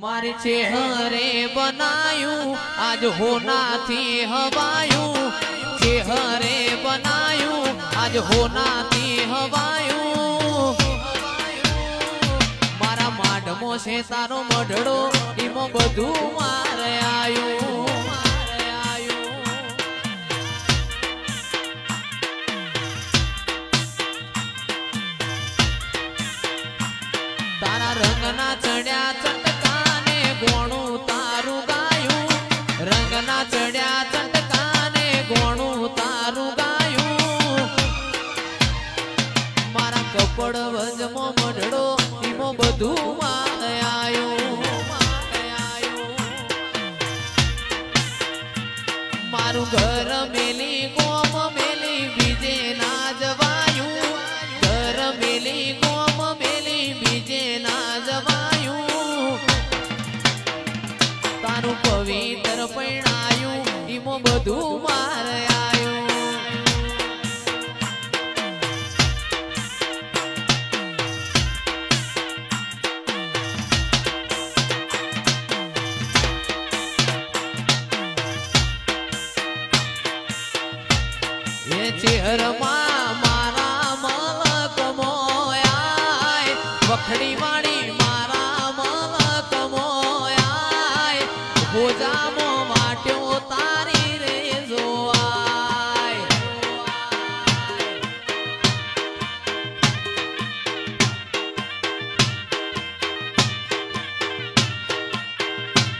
मारे चेहरे बनायूं आज होना थी हवायूं चेहरे बनायूं आज होना थी हवायूं मारा माडमो से तारो मढड़ो ईमो बधु मारे आयूं तारा रंगना चढ़्या चटकाने गोणू तारू गायूं रंगना चढ़्या चटकाने गोणू तारू गायूं मारा कपड़ वजमो मढड़ो ईमो बधु मारे आयूं मारू घर मेली गोम मेली बीजे ना जवायूं घर मेली गोम मेली बीजे ना जवायूं तारू पवित्र पैणायूं ईमो बधु मारे आयूं ये चेहरमा मारा मलक मोयाय वखड़ी वाड़ी मारा मलक मोयाय भोजामो वाट्यो तारी रे जोआय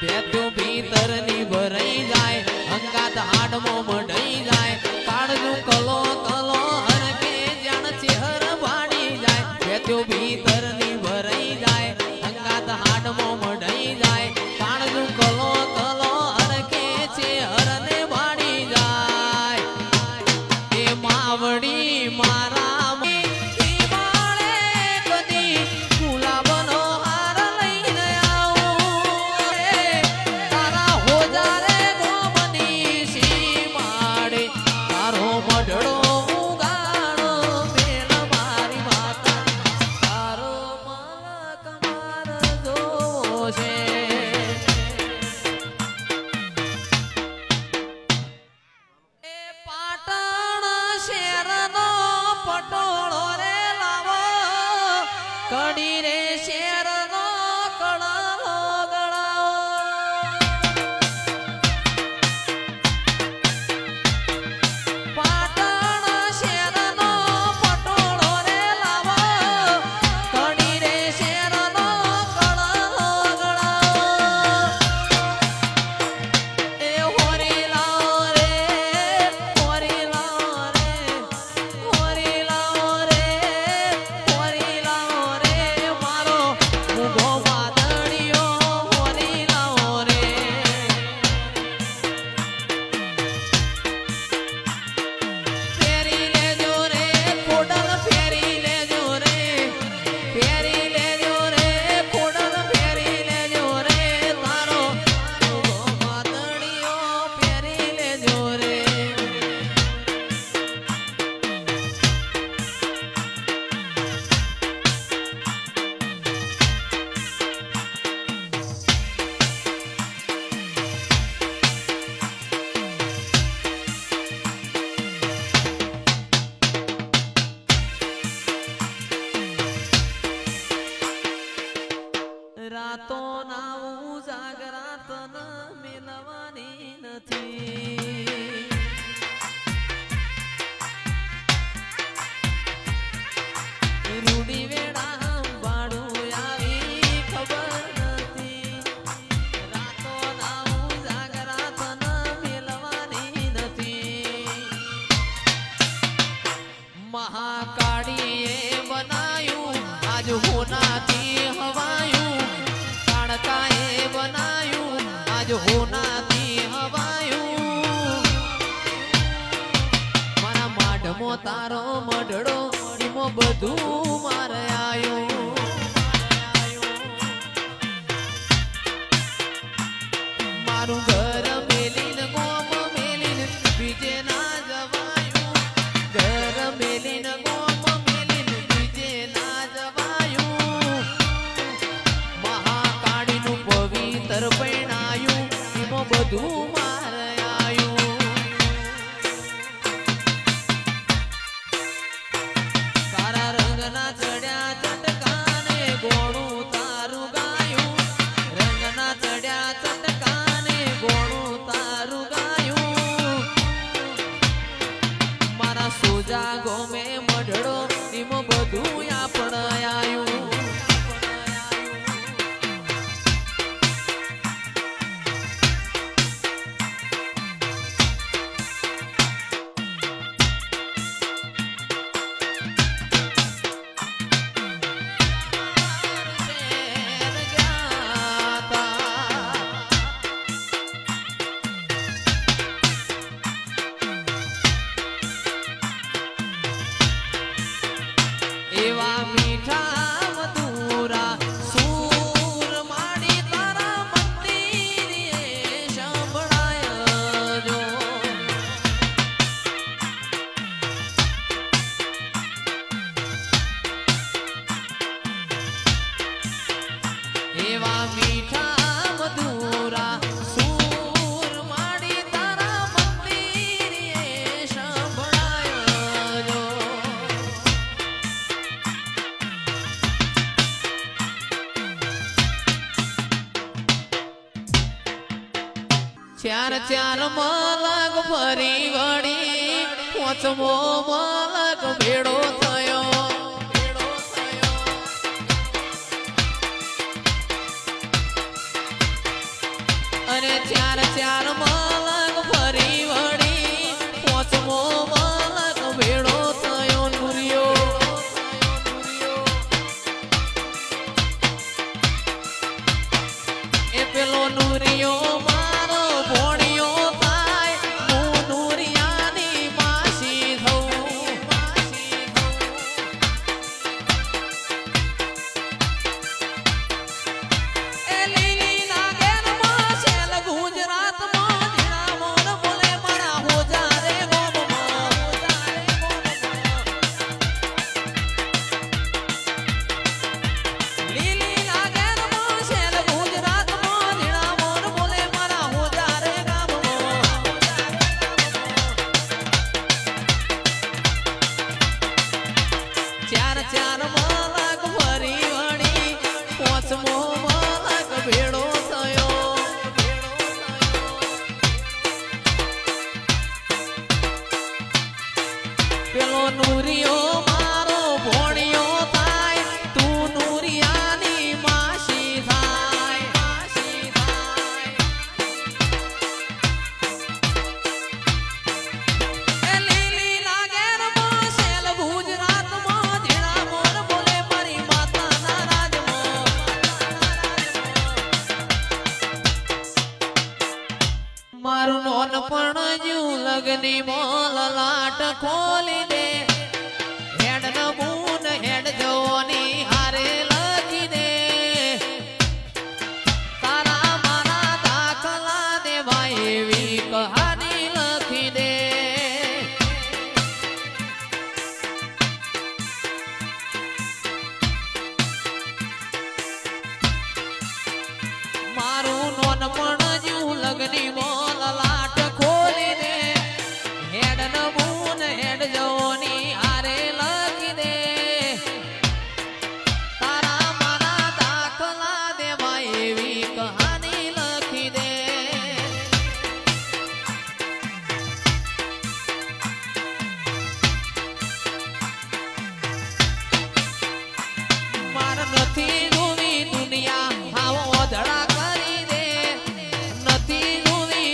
बेत्यो भीतर नी भराई जाय अंगात हाडमो मढाई जाय काळजू कलो कलो हरके जाण चेहर भाडी जाय बेत्यो भीतर नी भराई जाय अंगात हाडमो मढाई जाय काळजू कलो कलो हरके चेहर ने भाडी जाय ए मावडी मारा कड़ी रे शेर नो कड़ालो गड़ाओ पाटण शेर नो पटोळो रे लावो कड़ी रे शेर नो कड़ालो गड़ाओ ए होरी लाओ रे होरी लाओ रे होरी लाओ रे होरी लाओ रे मारो उभो वादळियो होरी लाओ रे फेरी लेजो रे खोडल फेरी लेजो रे फेरी लेजो रे खोडल फेरी लेजो रे तारो उभो वादळियो फेरी लेजो रे रातो नाऊ जागरात न मिलवानी नथी रूडी वेड़ा बाड़ू आवी खबर नथी रातो नाऊ जागरात न मिलवानी नथी महाकाळीए बनायूं आज होनाथी हवायूं काळकाए बनायूं आज होनाथी हवायूं मारा माढमो तारो मढड़ो ईमो बधु मारे आयूं मारू घर मेलीन गोम मेलीन बीजे ना जवायूं घर मेलीन गोम मेलीन बीजे ना जवायूं महाकाळीनुं ખેતર પૈણાયું એમાં બધું મારે આયું તારા રંગના ચડ્યા ચટકાને ગોણું તારું ગાયું રંગના ચડ્યા ચટકાને ગોણું તારું ગાયું મારા સોજા ગોમે મઢડો એમાં બધું આપણ આયું એવા મીઠા મધુરા સૂર માડી તારા મંદિરે સંભળાય જો એવા મીઠા મધુરા સૂર માડી તારા મંદિરે સંભળાય જો ચાર ચાર મલક ફરી વળી પાંચમો મલક ભેડો થયો અને ચાર ચાર મલક ફરી વળી પાંચમો મલક ભેડો થયો નુરિયો એ પેલો નુરિયો ચાર ચાર મલક ફરી વળી પાંચમો મલક ભેડો થયો પેલો નુરિયો મારો ભોણિયો થાય તું નુરિયાની માસી થાય એ લીલી લાગે રમશેલ ગુજરાતમાં જીણા મોર બોલે મારી માતાના રાજમાં મારું નોનપણ જ્યું લગની મોલ લાટ ખોલી દે હેડ નમૂન હેડ જવાની હારે લખી દે તારા મારા દાખલા દેવા એવી કહાની લખી દે મારું નોનપણ જ્યું લગની મોલ લાટ ખોલી દે હેડ નમૂન હેડ જવાની હારે લખી દે તારા મારા દાખલા દેવા એવી કહાની લખી દે માર નથી જોવી દુનિયા આવો ધડા કરી દે નથી જોવી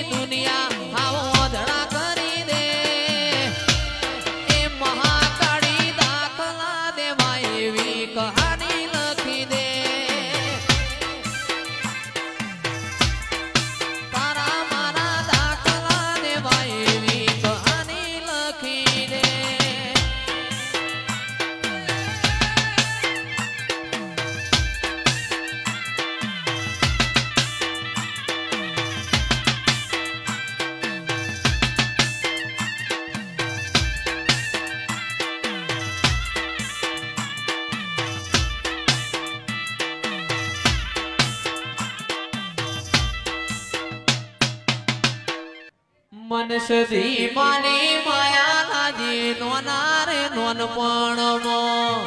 મન સધી માની માયા લાજી નોના રે નોનપણમાં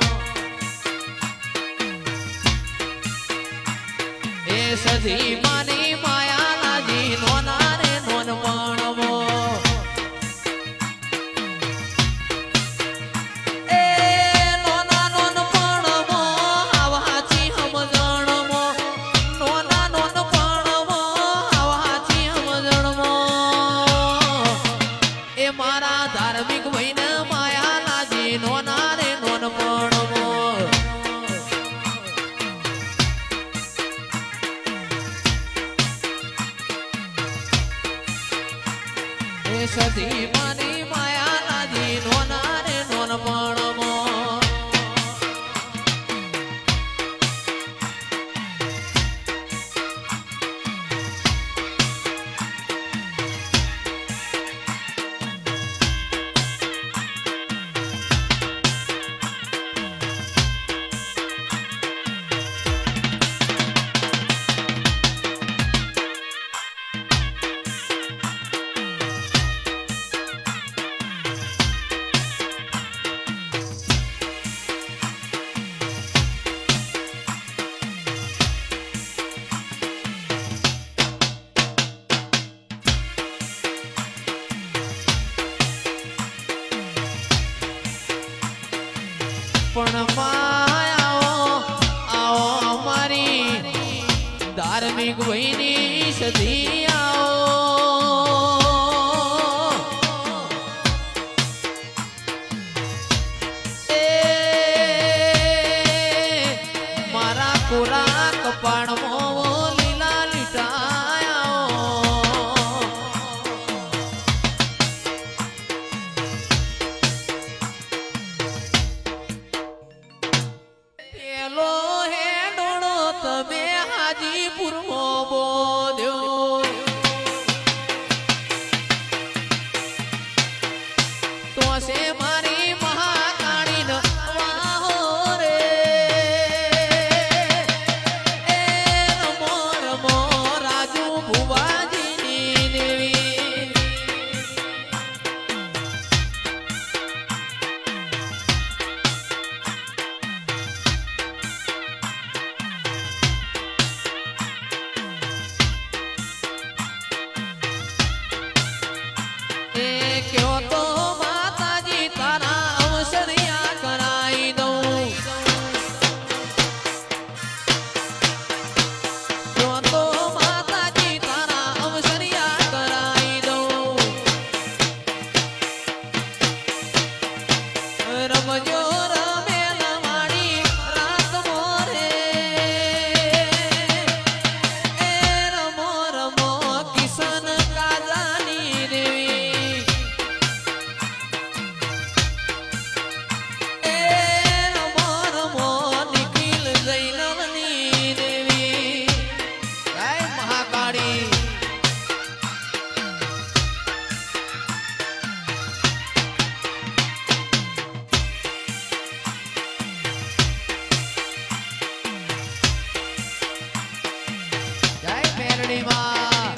એ સધી માની માયા લાજી નોના રે નોનપણમાં એ નોના નોનપણમાં આવાચી સમજણમાં નોના નોનપણમાં આવાચી સમજણમાં એ મારા ધાર્મિક વૈને માયા લાજી નોના રે નોનપણમાં એ સધી માની માયા લાજી નોના રે નોનપણમાં પણ આવો અમારી ધાર્મિક વહીની સધી આવો એ મારા કોરા કપાળમાં લીલા લીટાયા પેલો હેડોળો તમે હાજીપુરમાં બોધ્યો તો છે મારી મહાકાળી વાહો રે એ રમો રમો રાજુ ભુવાજીની દેવી એ કયો તો માતાજી તારા અવસરિયા કરાઈ દઉં કયો તો માતાજી તારા અવસરિયા કરાઈ દઉં રમજો રમેલ વાળી રાત મોરે એ રમો રમો કિશન કાજાની દેવી એ રમો રમો નિખિલ જૈનવની દેવી જય મહાકાળી જય મેરડી માં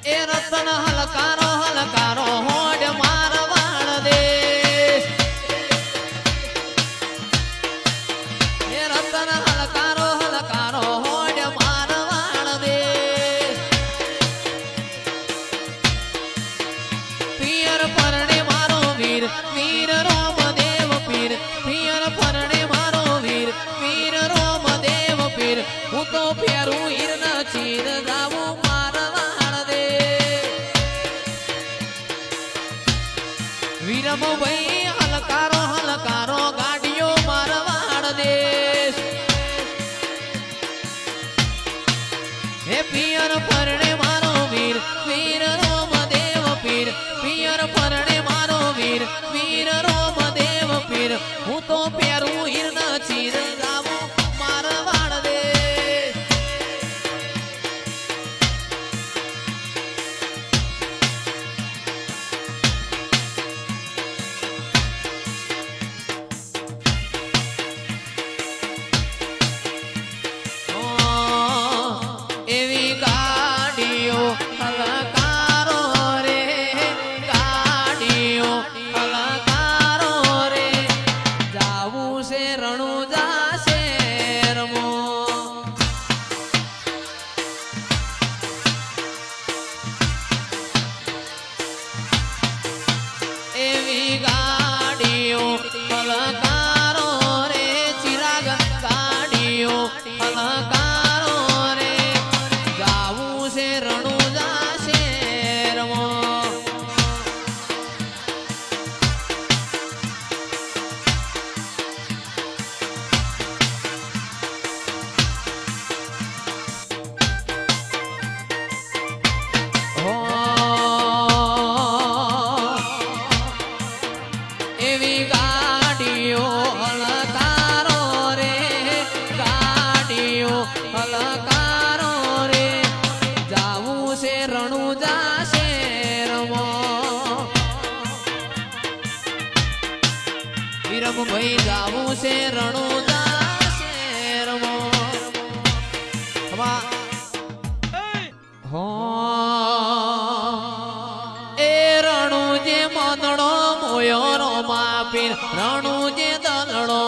એ રતન હલકારો હલકારો હોડ મારવાણ દે એ રતન હલકારો હલકારો હોડ મારવાણ દે પિયર પરણે મારો વીર વીર રોમદેવ પીર પિયર પરણે મારો વીર વીર રોમદેવ પીર હું તો ફેરું હીરના ચીર ગાવું મારવાણ દે વીરમ ભાઈ હલકારો હલકારો ગાડીઓ મારવાડ દેશ હે પિયર પરણે મારો વીર વીર રોમદેવ પીર પિયર પરણે મારો વીર વીર રોમદેવ પીર હું તો પહેરું હીરના ચીર ગાવું મારવાડ દે એવી ગાડીઓ હલકારો રે ગાડીઓ હલકારો રે જાવું છે રણુજા શેરમાં વિરમભાઈ જાવું છે રણુજા શેરમાં એ રણુજે મદડો મોયો રો માપીર રણુજે દલડો